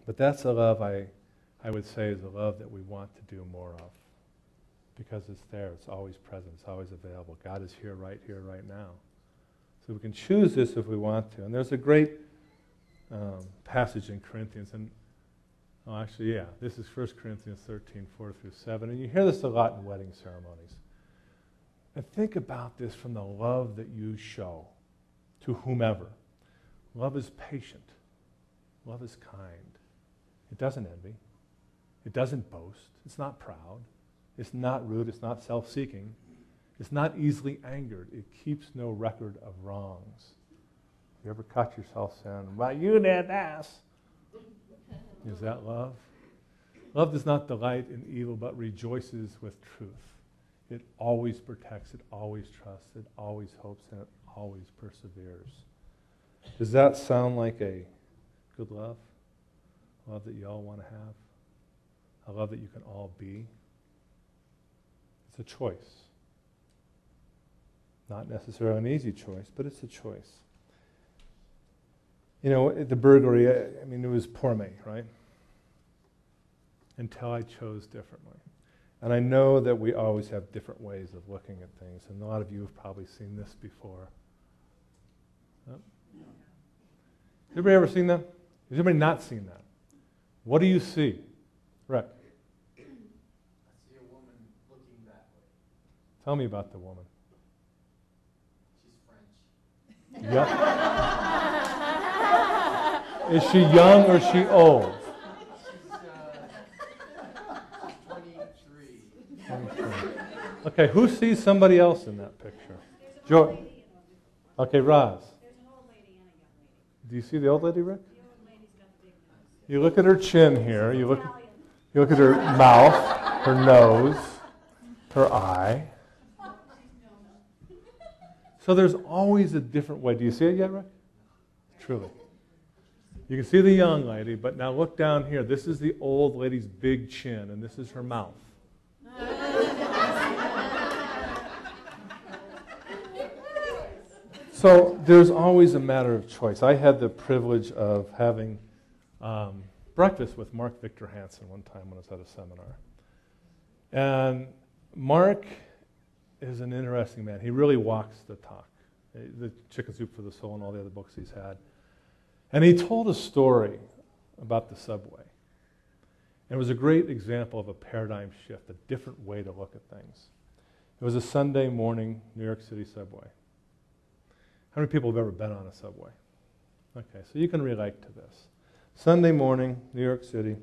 But that's a love I would say is a love that we want to do more of. Because it's there, it's always present, it's always available. God is here, right now. So we can choose this if we want to. And there's a great passage in Corinthians, and this is 1 Corinthians 13, 4 through 7. And you hear this a lot in wedding ceremonies. And think about this from the love that you show to whomever. Love is patient. Love is kind. It doesn't envy. It doesn't boast. It's not proud. It's not rude. It's not self-seeking. It's not easily angered. It keeps no record of wrongs. You ever caught yourself saying, well, you did this? Is that love? Love does not delight in evil, but rejoices with truth. It always protects, it always trusts, it always hopes, and it always perseveres. Does that sound like a good love? A love that you all want to have? A love that you can all be? It's a choice. Not necessarily an easy choice, but it's a choice. You know, at the burglary, it was pour me, right? Until I chose differently. And I know that we always have different ways of looking at things, and a lot of you have probably seen this before. Huh? Has anybody ever seen that? Has anybody not seen that? What do you see? Rick? I see a woman looking that way. Tell me about the woman. She's French. Yeah. Is she young or is she old? She's 23. Okay, who sees somebody else in that picture? George. Okay, Roz. There's an old lady and a young lady. Do you see the old lady, Rick? The old lady's got a big nose. You look at her chin here. You look at her mouth, her nose, her eye. So there's always a different way. Do you see it yet, Rick? Truly. You can see the young lady, but now look down here. This is the old lady's big chin, and this is her mouth. So there's always a matter of choice. I had the privilege of having breakfast with Mark Victor Hansen one time when I was at a seminar. And Mark is an interesting man. He really walks the talk. The Chicken Soup for the Soul and all the other books he's had. And he told a story about the subway. And it was a great example of a paradigm shift, a different way to look at things. It was a Sunday morning New York City subway. How many people have ever been on a subway? Okay, so you can relate to this. Sunday morning, New York City,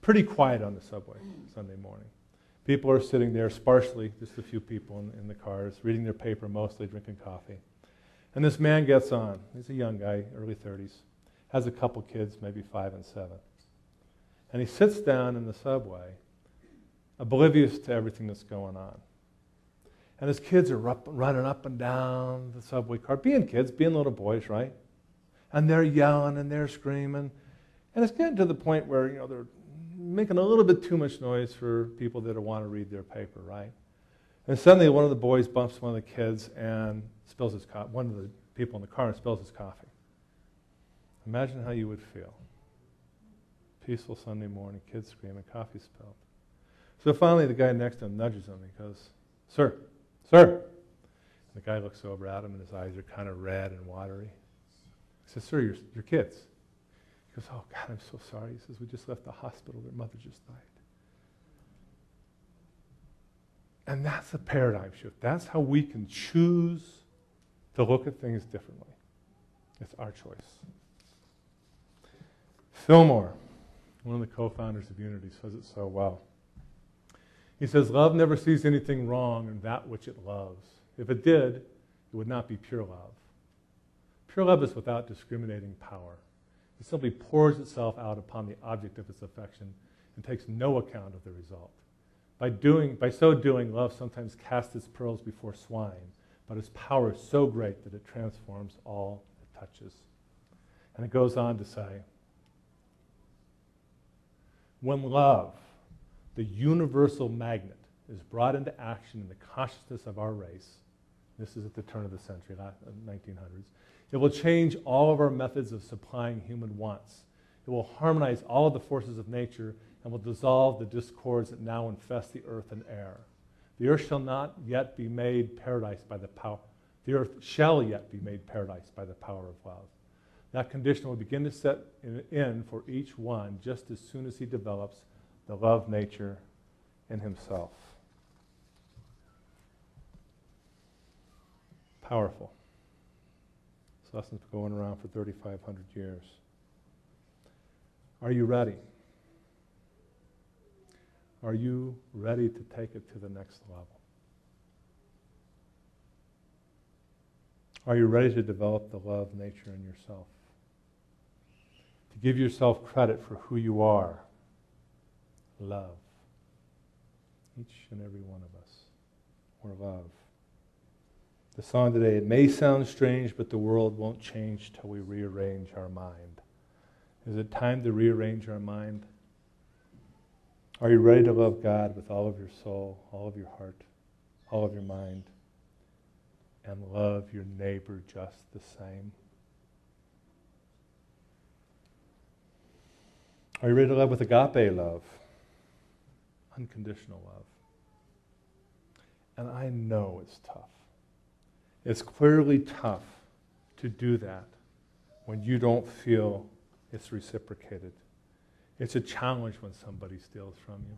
pretty quiet on the subway Sunday morning. People are sitting there sparsely, just a few people in the cars, reading their paper mostly, drinking coffee. And this man gets on. He's a young guy, early 30s, has a couple kids, maybe 5 and 7. And he sits down in the subway, oblivious to everything that's going on. And his kids are running up and down the subway car, being kids, being little boys, right? And they're yelling and they're screaming. And it's getting to the point where, they're making a little bit too much noise for people that want to read their paper, right? And suddenly one of the boys bumps one of the kids and spills his coffee. One of the people in the car spills his coffee. Imagine how you would feel. Peaceful Sunday morning, kids screaming, coffee spilled. So finally the guy next to him nudges him. He goes, "Sir, sir." And the guy looks over at him and his eyes are kind of red and watery. He says, "Sir, your kids." He goes, "Oh God, I'm so sorry." He says, "We just left the hospital. Their mother just died." And that's a paradigm shift. That's how we can choose to look at things differently. It's our choice. Fillmore, one of the co-founders of Unity, says it so well. He says, "Love never sees anything wrong in that which it loves. If it did, it would not be pure love. Pure love is without discriminating power. It simply pours itself out upon the object of its affection and takes no account of the result. By so doing, love sometimes casts its pearls before swine, but its power is so great that it transforms all it touches." And it goes on to say, when love, the universal magnet, is brought into action in the consciousness of our race, this is at the turn of the century, 1900s, it will change all of our methods of supplying human wants. It will harmonize all of the forces of nature and will dissolve the discords that now infest the earth and air. The earth shall not yet be made paradise by the power. The earth shall yet be made paradise by the power of love. That condition will begin to set in for each one just as soon as he develops the love nature in himself. Powerful. This lesson's been going around for 3,500 years. Are you ready? Are you ready to take it to the next level? Are you ready to develop the love nature in yourself? To give yourself credit for who you are. Love. Each and every one of us. We're love. The song today, it may sound strange, but the world won't change till we rearrange our mind. Is it time to rearrange our mind? Are you ready to love God with all of your soul, all of your heart, all of your mind, and love your neighbor just the same? Are you ready to love with agape love? Unconditional love. And I know it's tough. It's clearly tough to do that when you don't feel it's reciprocated. It's a challenge when somebody steals from you.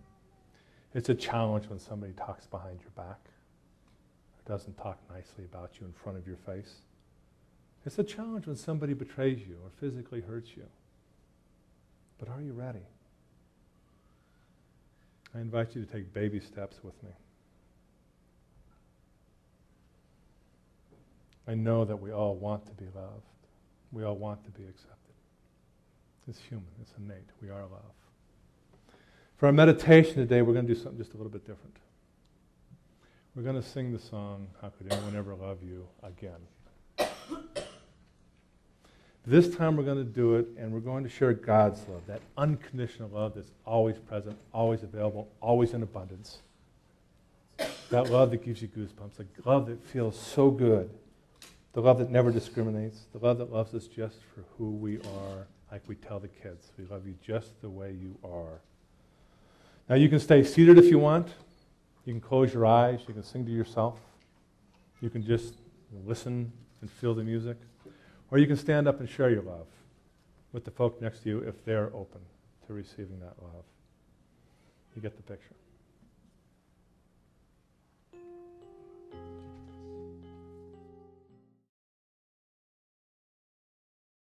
It's a challenge when somebody talks behind your back or doesn't talk nicely about you in front of your face. It's a challenge when somebody betrays you or physically hurts you. But are you ready? I invite you to take baby steps with me. I know that we all want to be loved. We all want to be accepted. It's human. It's innate. We are love. For our meditation today, we're going to do something just a little bit different. We're going to sing the song, How Could Anyone Ever Love You, again. This time we're going to do it, and we're going to share God's love, that unconditional love that's always present, always available, always in abundance. That love that gives you goosebumps, the love that feels so good, the love that never discriminates, the love that loves us just for who we are, like we tell the kids. We love you just the way you are. Now you can stay seated if you want. You can close your eyes. You can sing to yourself. You can just listen and feel the music. Or you can stand up and share your love with the folk next to you if they're open to receiving that love. You get the picture.